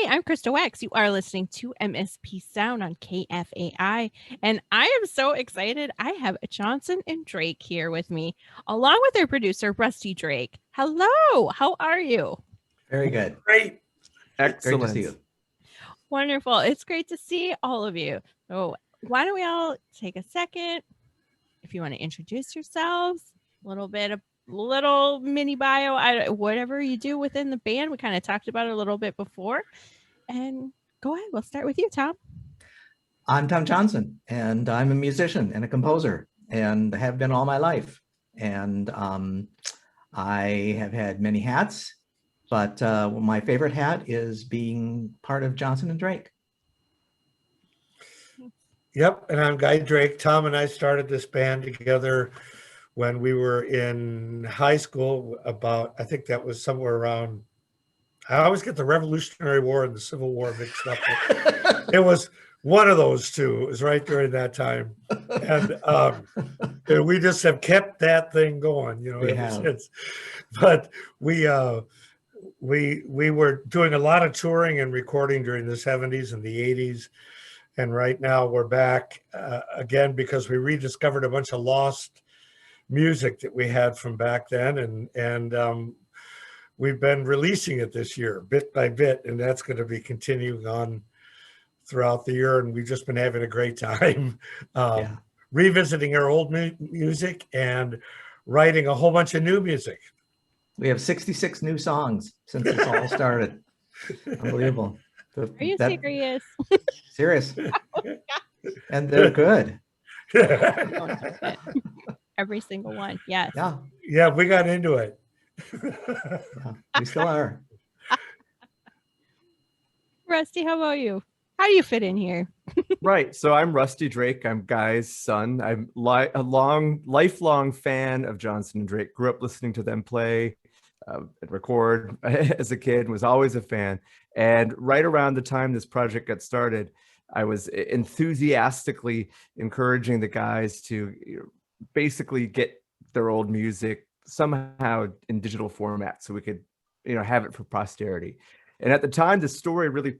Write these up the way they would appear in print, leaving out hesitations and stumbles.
I'm Krista Wax. You are listening to MSP Sound on KFAI, and I am so excited. I have Johnson and Drake here with me, along with their producer, Rusty Drake. Hello, how are you? Very good. Great. Excellent. Great to see you. Wonderful. It's great to see all of you. So why don't we all take a second, if you want to introduce yourselves, a little mini bio, whatever you do within the band. We kind of talked about it a little bit before. And go ahead. We'll start with you, Tom. I'm Tom Johnson, and I'm a musician and a composer, and have been all my life. And I have had many hats, but my favorite hat is being part of Johnson and Drake. Yep, and I'm Guy Drake. Tom and I started this band together when we were in high school. I think that was somewhere around, I always get the Revolutionary War and the Civil War mixed up. It was one of those two. It was right during that time. And we just have kept that thing going, ever since. But we were doing a lot of touring and recording during the 70s and the 80s. And right now we're back again because we rediscovered a bunch of lost music that we had from back then. And we've been releasing it this year, bit by bit, and that's going to be continuing on throughout the year. And we've just been having a great time revisiting our old music and writing a whole bunch of new music. We have 66 new songs since this all started. Unbelievable. Are you serious? Serious. And they're good. Every single one. Yes. Yeah, we got into it. We still are. Rusty, how about you? How do you fit in here? Right. So I'm Rusty Drake. I'm Guy's son. I'm a lifelong fan of Johnson and Drake. Grew up listening to them play and record as a kid, was always a fan. And right around the time this project got started, I was enthusiastically encouraging the guys to basically get their old music somehow in digital format so we could, have it for posterity. And at the time, the story really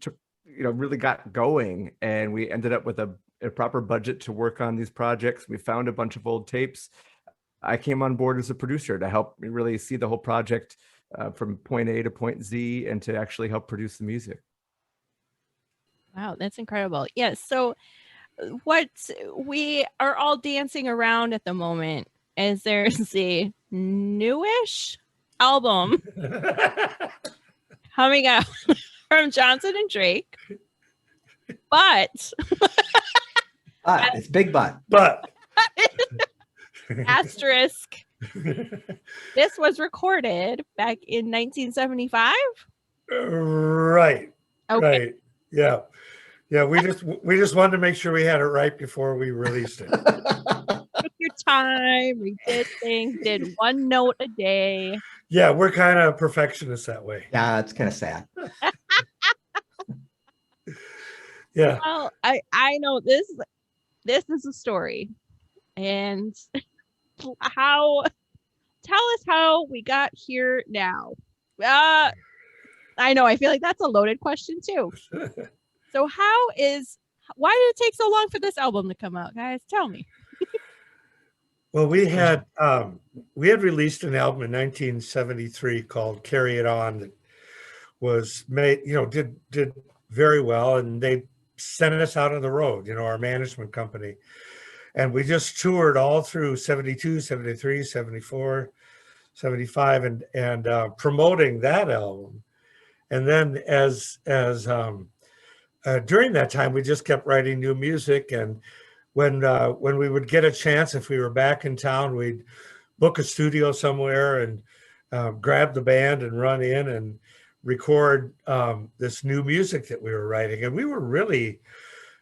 really got going, and we ended up with a proper budget to work on these projects. We found a bunch of old tapes. I came on board as a producer to help me really see the whole project from point A to point Z and to actually help produce the music. Wow, that's incredible. Yes. So what we are all dancing around at the moment is there's a newish album coming out from Johnson and Drake. But it's big but. Asterisk. This was recorded back in 1975. Right. Okay. Right. Yeah. We just wanted to make sure we had it right before we released it. Took your time. We did things. Did one note a day. Yeah, we're kind of perfectionists that way. Yeah, it's kind of sad. Yeah. Well, I know this is a story, and tell us how we got here now. I know, I feel like that's a loaded question too. So why did it take so long for this album to come out, guys? Tell me. Well, we had released an album in 1973 called Carry It On that was made, did very well, and they sent us out on the road, our management company. And we just toured all through 72, 73, 74, 75 and promoting that album. And then as during that time, we just kept writing new music. And when we would get a chance, if we were back in town, we'd book a studio somewhere and grab the band and run in and record this new music that we were writing. And we were really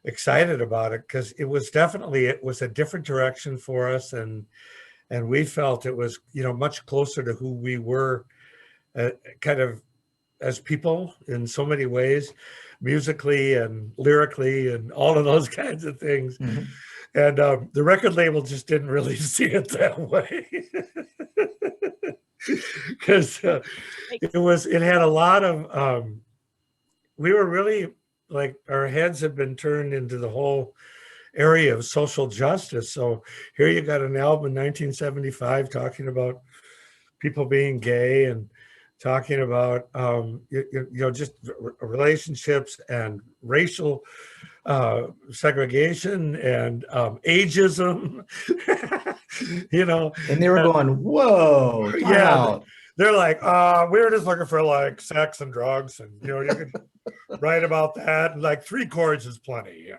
excited about it because it was a different direction for us. And we felt it was, much closer to who we were kind of as people in so many ways, musically and lyrically and all of those kinds of things. Mm-hmm. And the record label just didn't really see it that way. Because it had a lot of we were really like our heads had been turned into the whole area of social justice. So here you got an album in 1975 talking about people being gay and talking about just relationships and racial segregation and ageism. And they were going, whoa, time yeah, out. they're like, we're just looking for like sex and drugs, and you can write about that, and like 3 chords is plenty,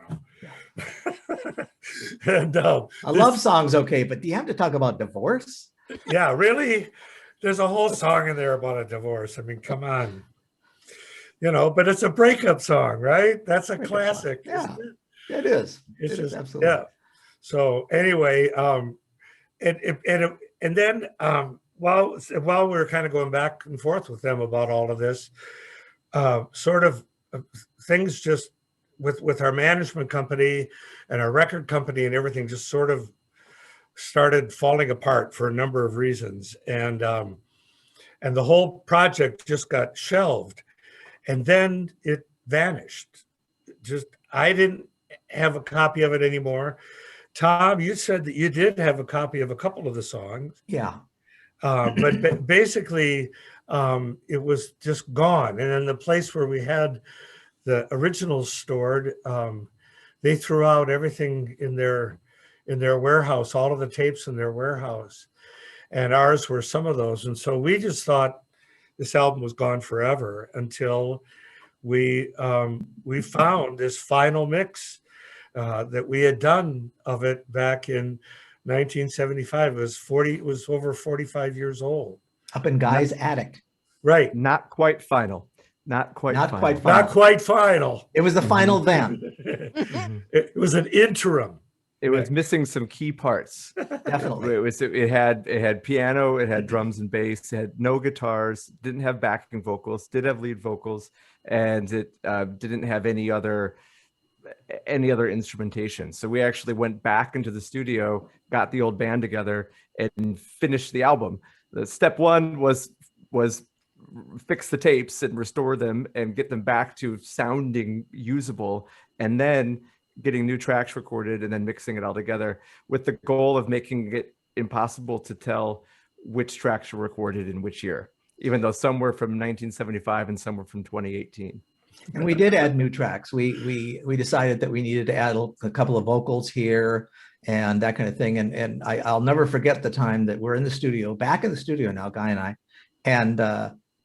and A love song's okay, but do you have to talk about divorce? yeah, really, there's a whole song in there about a divorce. I mean, come on, but it's a breakup song, right? That's a classic. Yeah, isn't it? it is. It's It just is, absolutely. yeah. So anyway, and then while we were kind of going back and forth with them about all of this, sort of things just with our management company and our record company and everything just sort of started falling apart for a number of reasons, and the whole project just got shelved, and then it vanished. Just I didn't have a copy of it anymore. Tom, you said that you did have a copy of a couple of the songs. Yeah. But basically, it was just gone. And then the place where we had the originals stored, they threw out everything in their warehouse, all of the tapes in their warehouse. And ours were some of those. And so we just thought this album was gone forever until we found this final mix that we had done of it back in 1975. It was over 45 years old. Up in Guy's attic. Right. Not quite final. Not quite final. Not quite final. It was the final then. It was an interim. It was missing some key parts. Definitely. It had piano, it had drums and bass, it had no guitars, didn't have backing vocals, did have lead vocals, and it didn't have any other instrumentation. So we actually went back into the studio, got the old band together, and finished the album. The step one was fix the tapes and restore them and get them back to sounding usable, and then getting new tracks recorded and then mixing it all together with the goal of making it impossible to tell which tracks were recorded in which year, even though some were from 1975 and some were from 2018. And we did add new tracks. We decided that we needed to add a couple of vocals here and that kind of thing. And I'll never forget the time that we're in the studio, back in the studio now, Guy and I,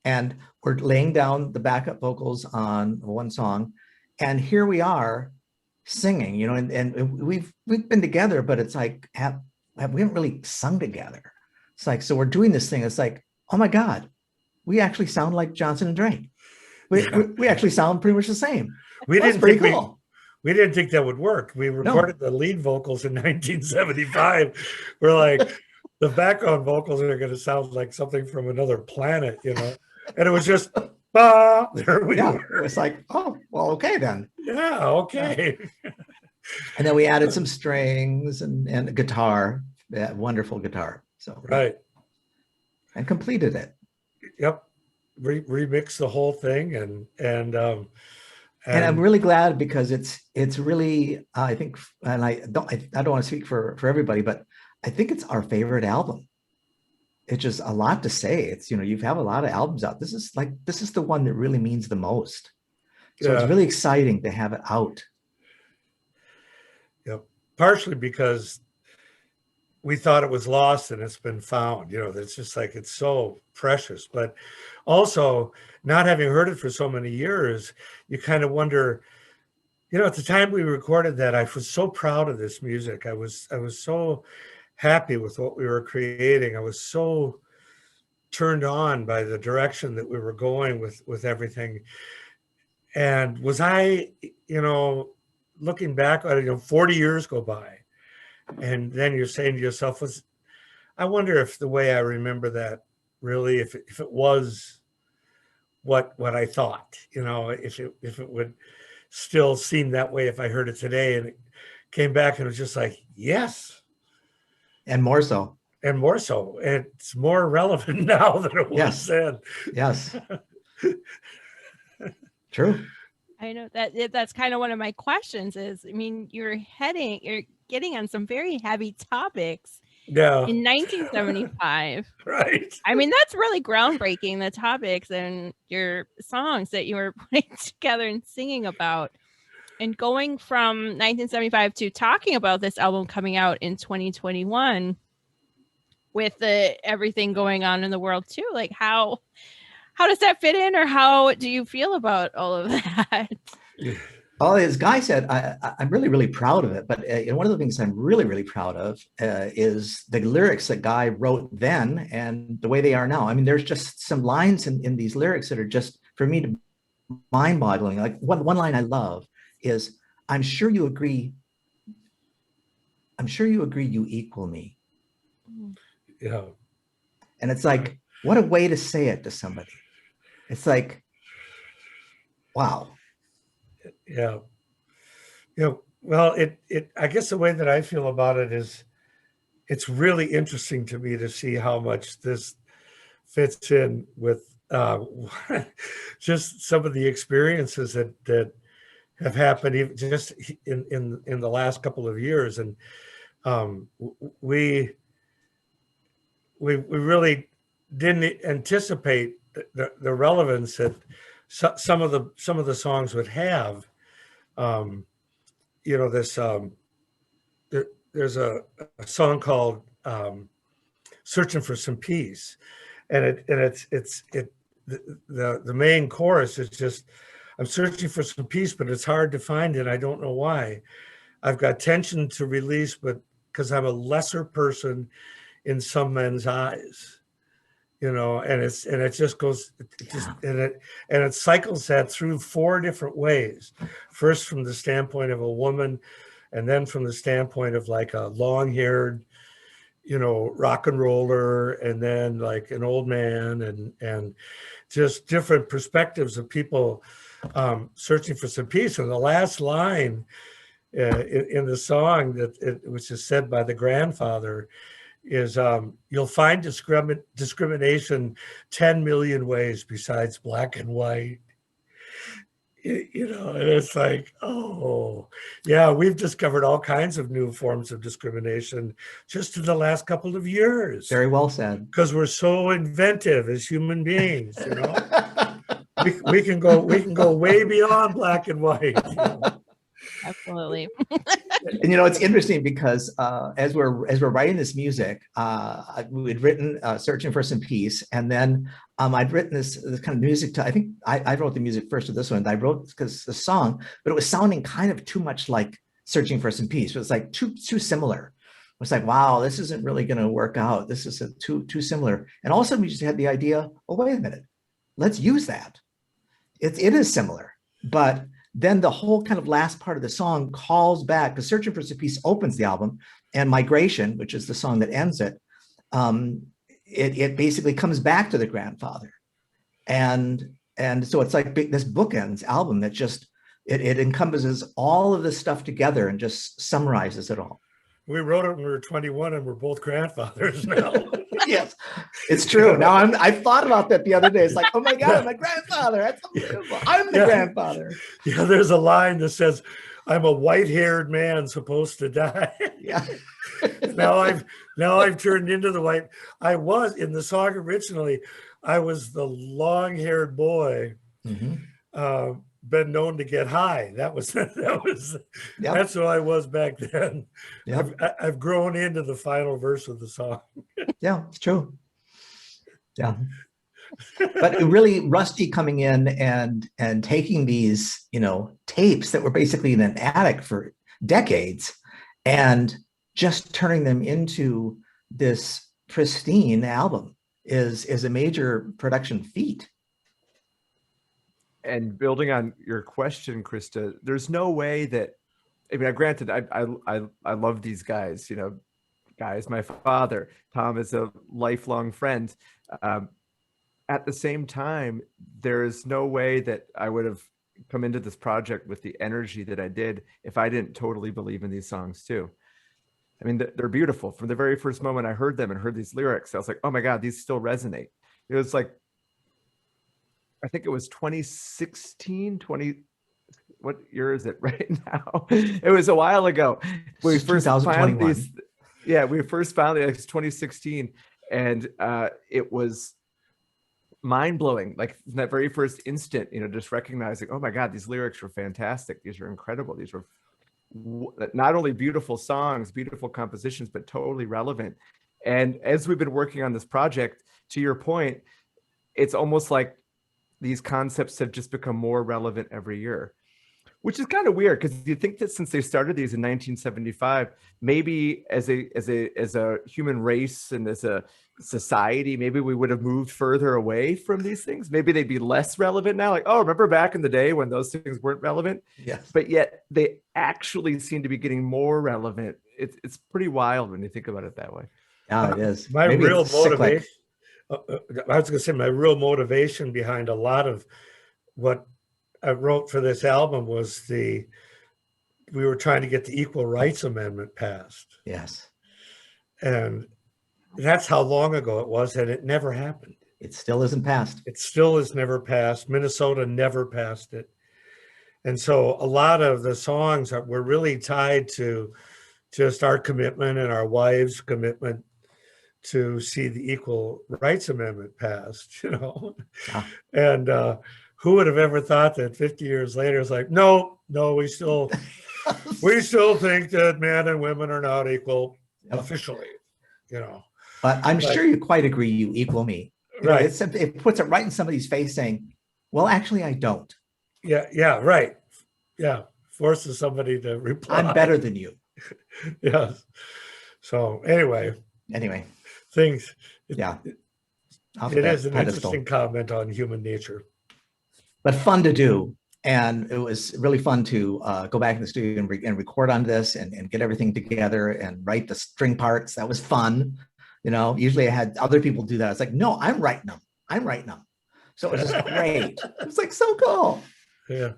and we're laying down the backup vocals on one song, and here we are singing, and we've been together, but it's like we haven't really sung together. It's like, so we're doing this thing. It's like, oh my God, we actually sound like Johnson and Drake. We actually sound pretty much the same. We That's pretty cool. We didn't think that would work. We recorded the lead vocals in 1975. We're like, the background vocals are going to sound like something from another planet, and it was just, there we were. It's like, oh, well, okay then. Yeah, okay. And then we added some strings and a guitar, wonderful guitar. So right, and completed it. Yep, remixed the whole thing, and I'm really glad because it's really I think, and I don't want to speak for everybody, but I think it's our favorite album. It's just a lot to say. It's, you have a lot of albums out. This is the one that really means the most. So It's really exciting to have it out. Yep. Partially because we thought it was lost and it's been found, it's just like, it's so precious, but also not having heard it for so many years, you kind of wonder, at the time we recorded that, I was so proud of this music. I was so happy with what we were creating. I was so turned on by the direction that we were going with everything. And was I, looking back on it, 40 years go by, and then you're saying to yourself, I wonder if the way I remember that really, if it was what I thought, if it would still seem that way if I heard it today. And it came back and it was just like, yes. And more so. It's more relevant now than it was then. Yes. True. I know that's kind of one of my questions is, I mean, you're getting on some very heavy topics Yeah. in 1975. Right. I mean, that's really groundbreaking, the topics and your songs that you were putting together and singing about. And going from 1975 to talking about this album coming out in 2021 with everything going on in the world too, like how does that fit in, or how do you feel about all of that? Well, as Guy said, I'm really, really proud of it. But one of the things I'm really, really proud of is the lyrics that Guy wrote then and the way they are now. I mean, there's just some lines in these lyrics that are just, for me, to mind-boggling. Like one line I love is, I'm sure you agree you equal me. Yeah. And it's like, what a way to say it to somebody. It's like, wow. Yeah. Well, I guess the way that I feel about it is, it's really interesting to me to see how much this fits in with just some of the experiences that have happened even just in the last couple of years. And we really didn't anticipate the relevance that some of the songs would have. This there's a song called "Searching for Some Peace," and the main chorus is just, I'm searching for some peace, but it's hard to find it. I don't know why. I've got tension to release, but because I'm a lesser person in some men's eyes, and it just goes, and it cycles that through four different ways. First, from the standpoint of a woman, and then from the standpoint of like a long-haired, rock and roller, and then like an old man, and just different perspectives of people searching for some peace. And the last line in the song which is said by the grandfather is, you'll find discrimination 10 million ways besides black and white. And it's like, oh yeah, we've discovered all kinds of new forms of discrimination just in the last couple of years. Very well said. Because we're so inventive as human beings, we can go way beyond black and white. Absolutely. And it's interesting because as we're writing this music, we'd written "Searching for Some Peace," and then I'd written this kind of music to. I think I wrote the music first to this one. I wrote because the song, but it was sounding kind of too much like "Searching for Some Peace." It was like too similar. It was like, wow, this isn't really going to work out. This is too similar. And all of a sudden, we just had the idea. Oh, wait a minute, let's use that. It is similar, but then the whole kind of last part of the song calls back, because Searching for Some Peace opens the album, and Migration, which is the song that ends it, it basically comes back to the grandfather. And so it's like this bookends album that just, it encompasses all of this stuff together and just summarizes it all. We wrote it when we were 21 and we're both grandfathers now. Yes, it's true. Now I've thought about that the other day. It's like, oh my God, I'm a grandfather. That's unbelievable. I'm the grandfather. Yeah, there's a line that says, I'm a white-haired man supposed to die. Yeah. Now I've turned into the white. I was in the song originally, I was the long-haired boy. Mm-hmm. Been known to get high. That's who I was back then. Yep. I've grown into the final verse of the song. Yeah, it's true. Yeah. But really, Rusty coming in and taking these, tapes that were basically in an attic for decades and just turning them into this pristine album is a major production feat. And building on your question, Krista, there's no way that, I mean, granted, I love these guys, Guy is my father, Tom is a lifelong friend. At the same time, there is no way that I would have come into this project with the energy that I did if I didn't totally believe in these songs too. I mean, they're beautiful. From the very first moment I heard them and heard these lyrics, I was like, oh my God, these still resonate. It was like, I think it was 2016, what year is it right now? It was a while ago. We It's first found 2021. these. Yeah, we first found it. It's 2016, and it was mind-blowing. Like in that very first instant, just recognizing, oh my God, these lyrics were fantastic. These are incredible. These were not only beautiful songs, beautiful compositions, but totally relevant. And as we've been working on this project, to your point, it's almost like these concepts have just become more relevant every year, which is kind of weird because you think that since they started these in 1975, maybe as a human race and as a society, maybe we would have moved further away from these things. Maybe they'd be less relevant now. Like, oh, remember back in the day when those things weren't relevant? Yes. But yet they actually seem to be getting more relevant. It's pretty wild when you think about it that way. Yeah, it is. My Maybe real it's cyclic. motivation, I was going to say, my real motivation behind a lot of what I wrote for this album was we were trying to get the Equal Rights Amendment passed. Yes. And that's how long ago it was, and it never happened. It still isn't passed. It still is never passed. Minnesota never passed it. And so a lot of the songs that were really tied to just our commitment and our wives' commitment to see the Equal Rights Amendment passed, Yeah. And who would have ever thought that 50 years later, it's like, no, we still think that men and women are not equal officially, But I'm sure you quite agree you equal me. Right. It puts it right in somebody's face saying, well, actually, I don't. Yeah, right. Yeah, forces somebody to reply. I'm better than you. Yes. So anyway, things. Yeah. It is an interesting comment on human nature. But fun to do. And it was really fun to go back in the studio and record on this and get everything together and write the string parts. That was fun. Usually I had other people do that. It's like, no, I'm writing them. So it was just great. It was like so cool. Yeah.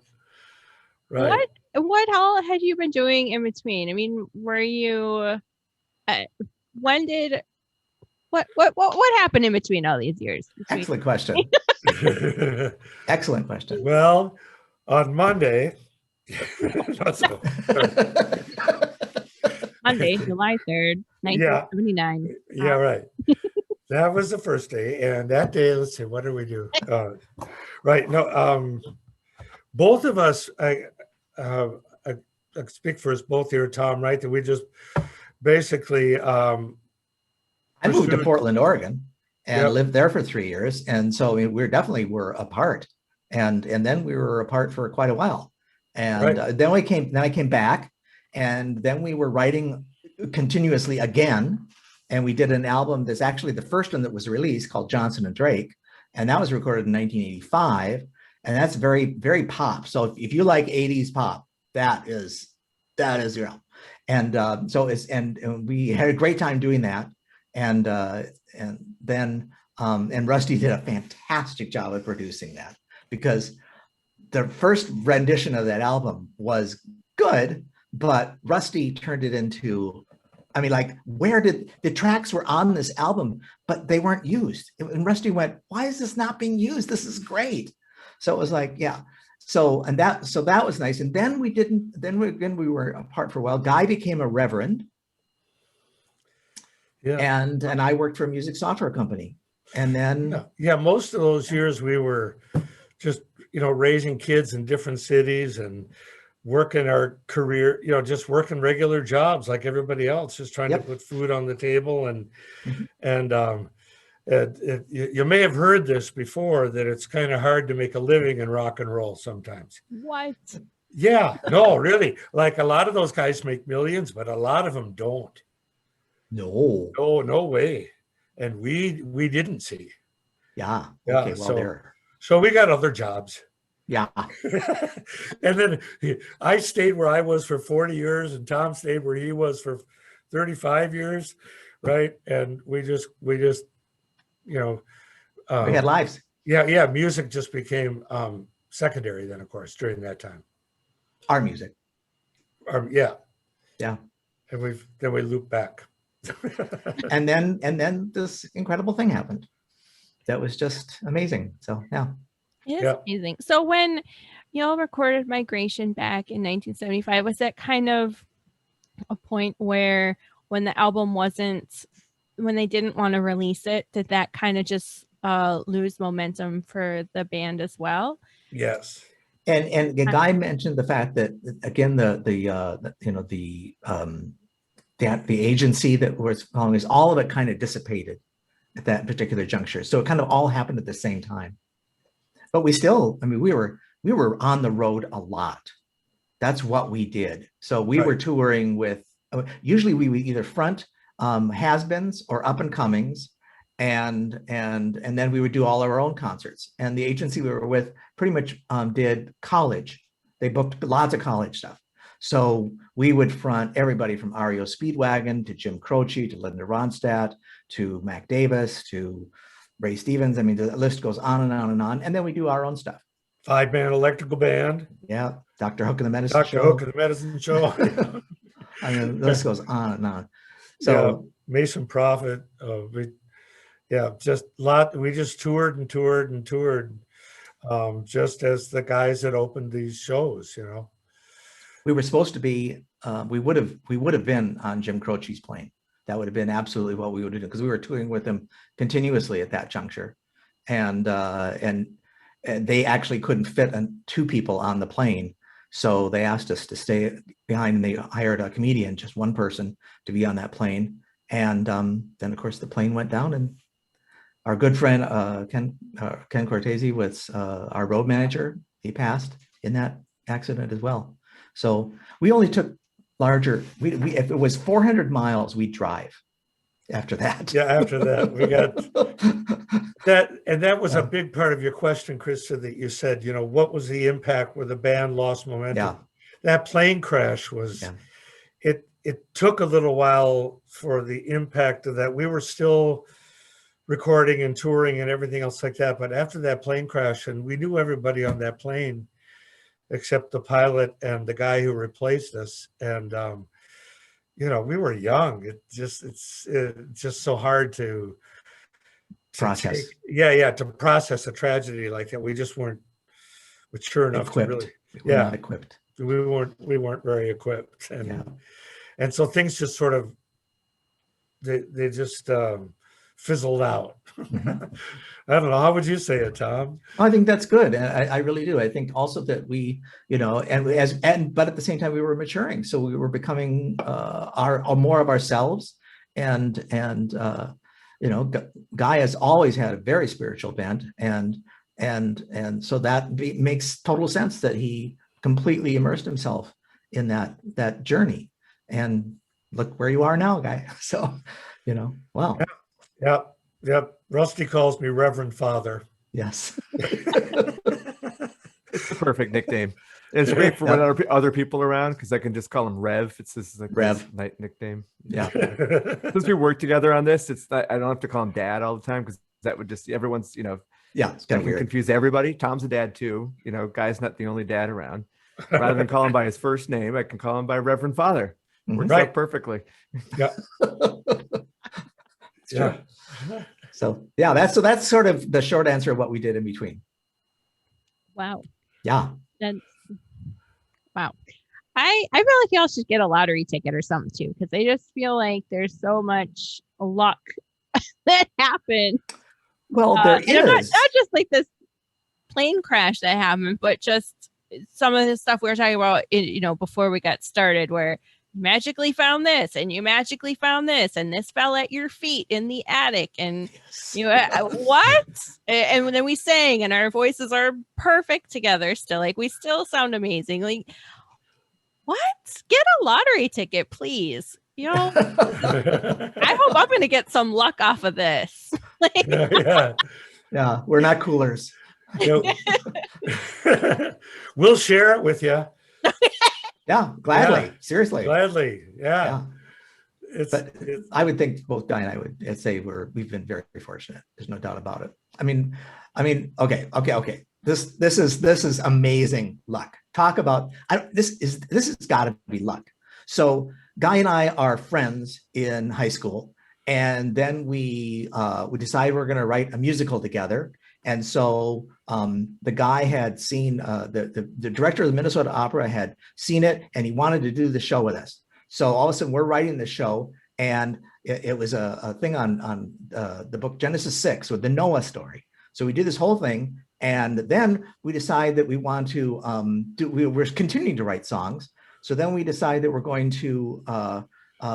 Right. What all had you been doing in between? I mean, were you what happened in between all these years? Excellent question. Excellent question. Well, on Monday, Monday, July 3rd, 1979. Yeah, right. That was the first day. And that day, let's see, what did we do? Right. No, both of us, I speak for us both here, Tom, right? That we just basically I moved to Portland, Oregon and lived there for 3 years. And so we were apart. And then we were apart for quite a while. And then I came back, and then we were writing continuously again. And we did an album that's actually the first one that was released called Johnson and Drake. And that was recorded in 1985. And that's very, very pop. So if you like 80s pop, that is. And so and we had a great time doing that. And then Rusty did a fantastic job of producing that, because the first rendition of that album was good, but Rusty turned it into, where did the tracks were on this album, but they weren't used. And Rusty went, why is this not being used? This is great. So it was like, yeah. So that was nice. And then we were apart for a while. Guy became a reverend. Yeah. And I worked for a music software company. And then most of those years we were just, raising kids in different cities and working our career, just working regular jobs like everybody else, just trying to put food on the table. And you may have heard this before, that it's kind of hard to make a living in rock and roll sometimes. What? Yeah, no, really. Like a lot of those guys make millions, but a lot of them don't. No way. And we didn't see. Yeah. Okay, well, so we got other jobs. Yeah. And then I stayed where I was for 40 years, and Tom stayed where he was for 35 years. Right. And we just, we had lives. Yeah. Music just became secondary then, of course, during that time. Our music. Yeah. And we looped back. and then this incredible thing happened. That was just amazing. So yeah. It's amazing. So when y'all recorded Migration back in 1975. Was that kind of a point where when the album when they didn't want to release it, did that kind of just lose momentum for the band as well? Yes. And the guy mentioned the fact that, again, the agency that was following us, all of it kind of dissipated at that particular juncture. So it kind of all happened at the same time. But we still, I mean, we were on the road a lot. That's what we did. So we were touring with, usually we would either front has-beens or up and comings, and then we would do all our own concerts. And the agency we were with pretty much did college. They booked lots of college stuff. So we would front everybody from REO Speedwagon to Jim Croce to Linda Ronstadt to Mac Davis to Ray Stevens. I mean, the list goes on and on and on. And then we do our own stuff. 5-man electrical band. Yeah, Dr. Hook and the Medicine Show. Dr. Hook and the Medicine Show. I mean, the list goes on and on. So yeah, Mason Prophet. We just toured and toured and toured, just as the guys that opened these shows, you know. We were supposed to be, we would have been on Jim Croce's plane. That would have been absolutely what we would have done, because we were touring with him continuously at that juncture. And they actually couldn't fit two people on the plane. So they asked us to stay behind, and they hired a comedian, just one person, to be on that plane. And then, of course, the plane went down, and our good friend Ken Cortese was our road manager. He passed in that accident as well. So we only took larger. If it was 400 miles, we'd drive. After that, yeah, after that, we got that, and that was a big part of your question, Krista, that you said, you know, what was the impact where the band lost momentum? Yeah. That plane crash was, it took a little while for the impact of that. We were still recording and touring and everything else like that, but after that plane crash, and we knew everybody on that plane except the pilot and the guy who replaced us, and you know, we were young. It's just so hard to process. To process a tragedy like that. We just weren't mature enough equipped. to really. We were not equipped. We weren't very equipped, and so things just sort of they just fizzled out. I don't know. How would you say it, Tom? I think that's good. I really do. I think also that we, you know, but at the same time we were maturing, so we were becoming more of ourselves. And you know, Guy has always had a very spiritual bent, and so that makes total sense that he completely immersed himself in that journey. And look where you are now, Guy. So, you know, wow. Yep. Rusty calls me Reverend Father. Yes. It's the perfect nickname. It's great for when other people are around, because I can just call him Rev. This is like Rev night nickname. Yeah. Since we work together on this, I don't have to call him Dad all the time, because that would just, everyone's, you know, it's kind of weird. Confuse everybody. Tom's a dad too. You know, Guy's not the only dad around. Rather than call him by his first name, I can call him by Reverend Father. Works out perfectly. Yeah. It's true. So that's sort of the short answer of what we did in between. Wow. Yeah. Wow. I feel like y'all should get a lottery ticket or something too, because I just feel like there's so much luck that happened. Well, there is not just like this plane crash that happened, but just some of the stuff we were talking about, you know, before we got started, where you magically found this and you magically found this, and this fell at your feet in the attic, and you know what? And then we sang, and our voices are perfect together still. Like, we still sound amazing. Like, what? Get a lottery ticket, please. You know, I hope I'm going to get some luck off of this. Yeah, we're not coolers. We'll share it with you. Yeah, gladly. Seriously. Gladly. Yeah. I would think both Guy and I would say we've been very, very fortunate. There's no doubt about it. I mean, okay. This is amazing luck. Talk about this has got to be luck. So Guy and I are friends in high school, and then we decided we're going to write a musical together. And so the guy had seen, the director of the Minnesota Opera had seen it, and he wanted to do the show with us. So all of a sudden we're writing the show, and it was a thing on the book Genesis 6 with the Noah story. So we did this whole thing, and then we decided that we want to we're continuing to write songs. So then we decided that we're going to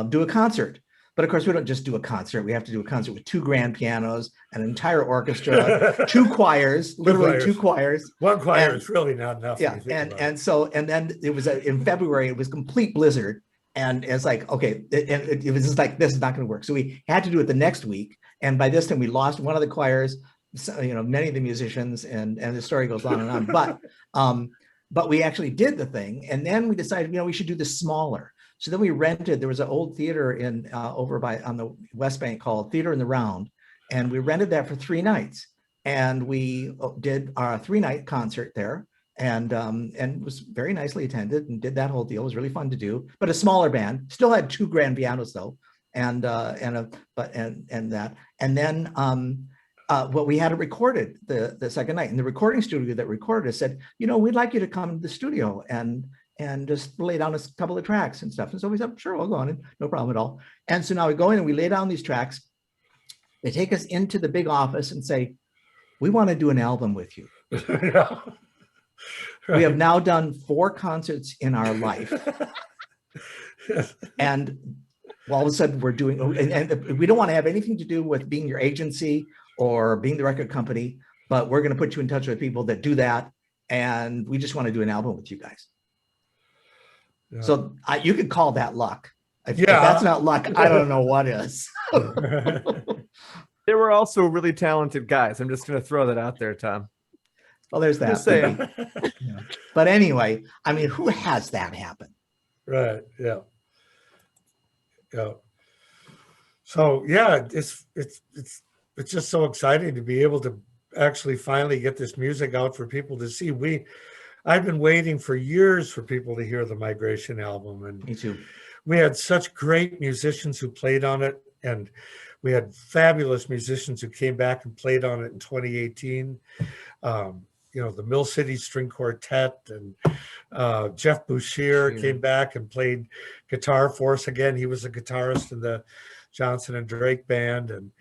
do a concert. But of course, we don't just do a concert. We have to do a concert with 2 grand pianos, an entire orchestra, 2 choirs, literally 2 choirs. One choir is really not enough. Yeah, and then it was in February. It was complete blizzard, and it's like, okay, it was just like, this is not going to work. So we had to do it the next week, and by this time we lost one of the choirs, many of the musicians, and the story goes on and on. But we actually did the thing, and then we decided, we should do this smaller. So then we rented, there was an old theater in over on the West Bank called Theater in the Round, and we rented that for 3 nights. And we did our 3-night concert there, and it was very nicely attended, and did that whole deal. It was really fun to do, but a smaller band. Still had 2 grand pianos though, and that. And then what we had it recorded the second night, and the recording studio that recorded it said, we'd like you to come to the studio and just lay down a couple of tracks and stuff. And so we said, sure, we'll go on in, no problem at all. And so now we go in and we lay down these tracks. They take us into the big office and say, we want to do an album with you. Yeah. Right. We have now done 4 concerts in our life. And all of a sudden we're doing, and we don't want to have anything to do with being your agency or being the record company, but we're going to put you in touch with people that do that. And we just want to do an album with you guys. Yeah. So you could call that luck. If that's not luck, I don't know what is. They were also really talented guys. I'm just going to throw that out there, Tom. Well, there's that. Just saying. But anyway, I mean, who has that happen? Right. Yeah. Yeah. So yeah, it's just so exciting to be able to actually finally get this music out for people to see. I've been waiting for years for people to hear the Migration album, and me too. We had such great musicians who played on it, and we had fabulous musicians who came back and played on it in 2018. The Mill City String Quartet, and Jeff Bouchier came back and played guitar for us again. He was a guitarist in the Johnson and Drake band. And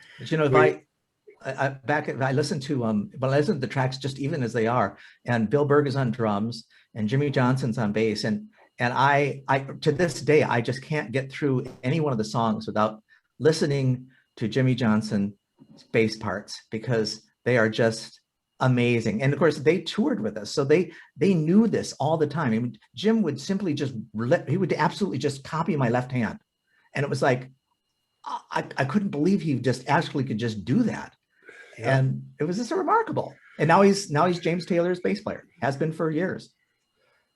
I listened to the tracks just even as they are, and Bill Berg is on drums and Jimmy Johnson's on bass, and I to this day I just can't get through any one of the songs without listening to Jimmy Johnson's bass parts, because they are just amazing. And of course they toured with us, so they knew this all the time. I mean, Jim would simply he would absolutely just copy my left hand, and it was like I couldn't believe he just actually could just do that. Yeah. And it was just remarkable. And now he's James Taylor's bass player. Has been for years.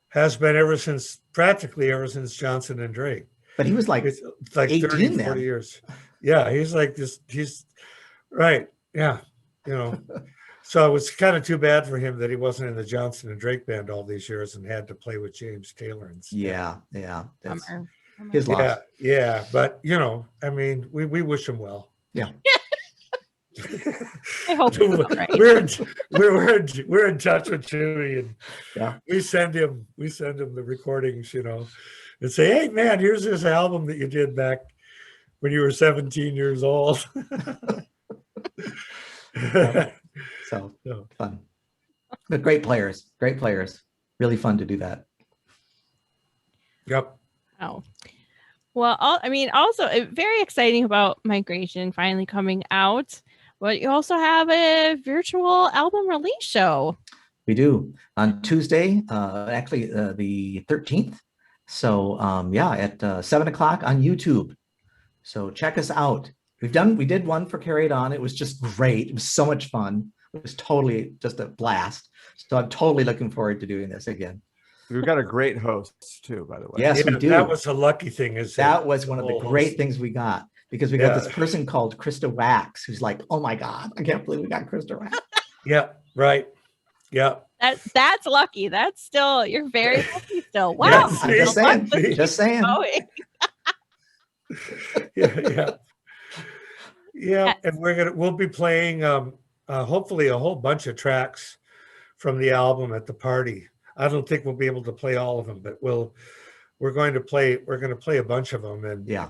Has been practically ever since Johnson and Drake. But he was like 18 30, then. 40 years. Yeah, he's like this. He's right. Yeah, So it was kind of too bad for him that he wasn't in the Johnson and Drake band all these years and had to play with James Taylor instead. Yeah. That's his loss. Yeah. But I mean, we wish him well. Yeah. I hope he's all right. We're in touch with Jimmy, and we send him the recordings, and say, hey man, here's this album that you did back when you were 17 years old. So fun. But great players. Really fun to do that. Yep. Oh. Well, also very exciting about Migration finally coming out. But you also have a virtual album release show. We do on Tuesday, actually the 13th. So at 7:00 on YouTube. So check us out. We did one for Carry It On. It was just great. It was so much fun. It was totally just a blast. So I'm totally looking forward to doing this again. We've got a great host too, by the way. Yes, we do. That was a lucky thing. That was one of the great things we got. Because we got this person called Krista Wax, who's like, oh my God, I can't believe we got Krista Wax. Yeah, right. Yeah. That's lucky. That's still, you're very lucky still. Wow. Yeah, I'm just saying. Yeah. And we'll be playing hopefully a whole bunch of tracks from the album at the party. I don't think we'll be able to play all of them, but we're going to play a bunch of them. And Yeah.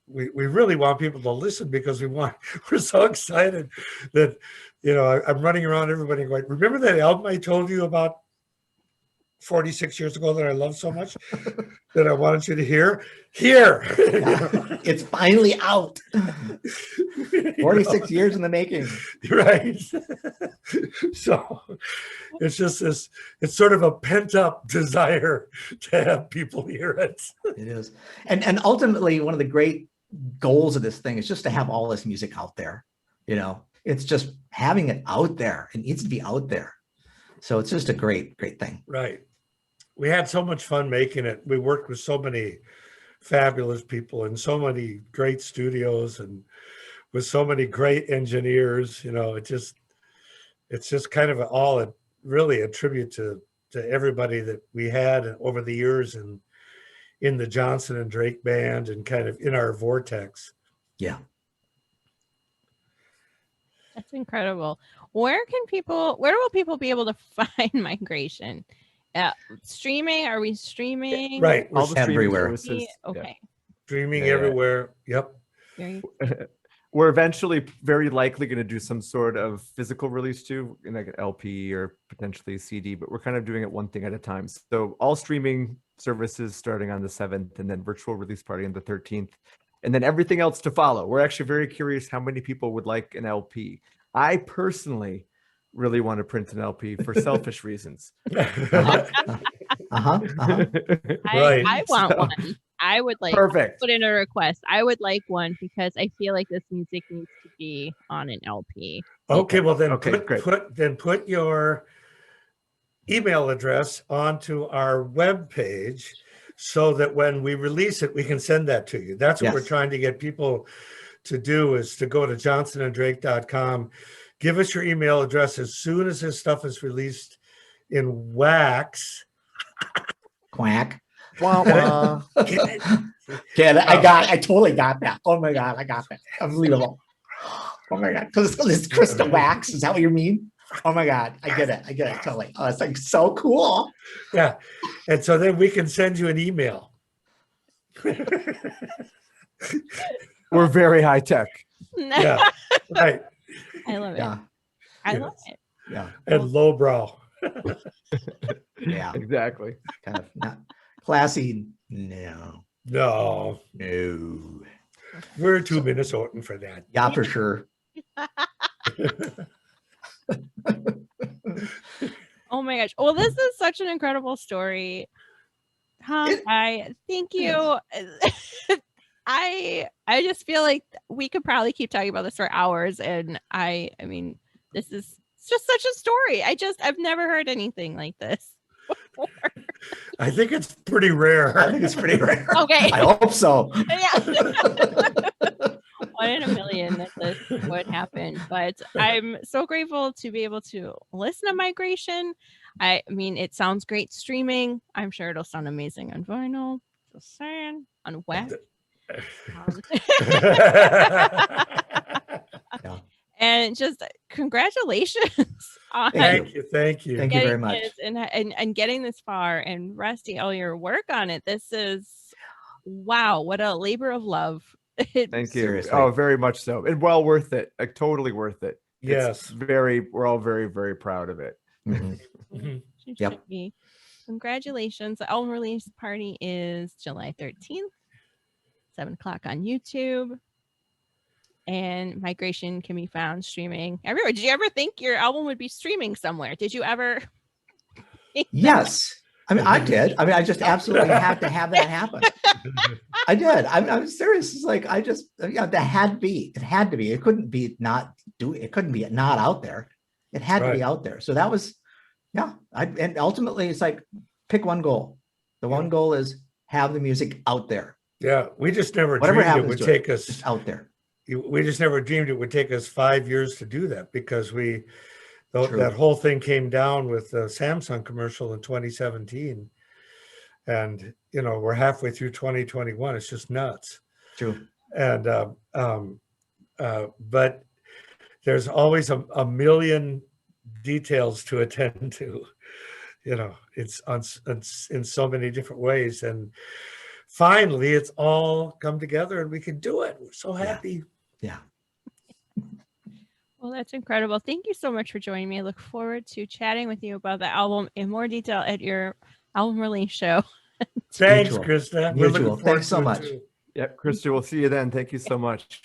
We really want people to listen because we're so excited that, I'm running around everybody going, remember that album I told you about 46 years ago that I loved so much that I wanted you to hear? Here. Yeah. It's finally out. 46 years in the making. Right. So it's just it's sort of a pent up desire to have people hear it. It is. And ultimately, one of the great goals of this thing is just to have all this music out there. It's just having it out there. It needs to be out there. So it's just a great thing. Right. We had so much fun making it. We worked with so many fabulous people in so many great studios and with so many great engineers. It's just kind of really a tribute to everybody that we had over the years and in the Johnson and Drake band and kind of in our vortex. Yeah. That's incredible. Where will people be able to find Migration? Streaming? Are we streaming? Right. All the streaming everywhere. services. Okay. Streaming Yeah. everywhere. Yep. Very We're eventually very likely going to do some sort of physical release too, in like an LP or potentially a CD, but we're kind of doing it one thing at a time. So all streaming services starting on the 7th, and then virtual release party on the 13th, and then everything else to follow. We're actually very curious how many people would like an LP. I personally really want to print an LP for selfish reasons. Uh-huh. Right. I want So- one. I would Perfect. put in a request. I would like one because I feel like this music needs to be on an LP. Okay, well then Okay, great. put your email address onto our webpage so that when we release it, we can send that to you. That's what we're Yes. trying to get people to do, is to go to johnsonanddrake.com, give us your email address as soon as this stuff is released in wax. Quack. Wah, wah. Yeah, I totally got that. Oh my God, I got that. Unbelievable. Oh my God. Because it's crystal wax. Is that what you mean? Oh my God. I get it. Totally. Oh, it's like so cool. Yeah. And so then we can send you an email. We're very high tech. Yeah. Right. I love it. Yeah. I Yes. love it. Yeah. And lowbrow. Yeah. Exactly. Kind of not classy. No. No, No. we're too Minnesotan for that. Yeah, for sure. Oh my gosh. Well, this is such an incredible story. Tom, I thank you. I just feel like we could probably keep talking about this for hours. And I mean, this is just such a story. I've never heard anything like this before. I think it's pretty rare. I think it's pretty rare. Okay. I hope so. Yeah. 1 in a million that this would happen. But I'm so grateful to be able to listen to Migration. I mean, it sounds great streaming. I'm sure it'll sound amazing on vinyl. Just saying. On web. Yeah. And just congratulations on Thank you. Thank you. Thank you getting very much. this and getting this far, and Rusty, all your work on it. This is wow, what a labor of love. Thank you. Seriously. Oh, very much so. And well worth it. Like totally worth it. Yes. We're all very, very proud of it. Mhm. Mhm. It Yep. should be. Congratulations. The album release party is July 13th, 7 o'clock on YouTube. And Migration can be found streaming everywhere. Did you ever think your album would be streaming somewhere? Did you ever? Yes. I mean, I did. I mean, I just absolutely had to have that happen. I did. I'm serious. It's like, that had to be. It had to be. It couldn't be not out there. It had to Right. be out there. So that was, yeah. And ultimately, it's like, pick one goal. The one goal is have the music out there. Yeah. We just never Whatever dreamed it happens would to take it, us. it's out there. We just never dreamed it would take us 5 years to do that, because True. that whole thing came down with the Samsung commercial in 2017, and we're halfway through 2021. It's just nuts. True. And but there's always a million details to attend to. You know, it's in so many different ways. And finally, it's all come together and we can do it. We're so happy. Yeah. Well, that's incredible. Thank you so much for joining me. I look forward to chatting with you about the album in more detail at your album release show. Thanks, Mutual. Krista. We're looking Mutual. forward Thanks so to it much. too. Yep, Krista, we'll see you then. Thank you so much.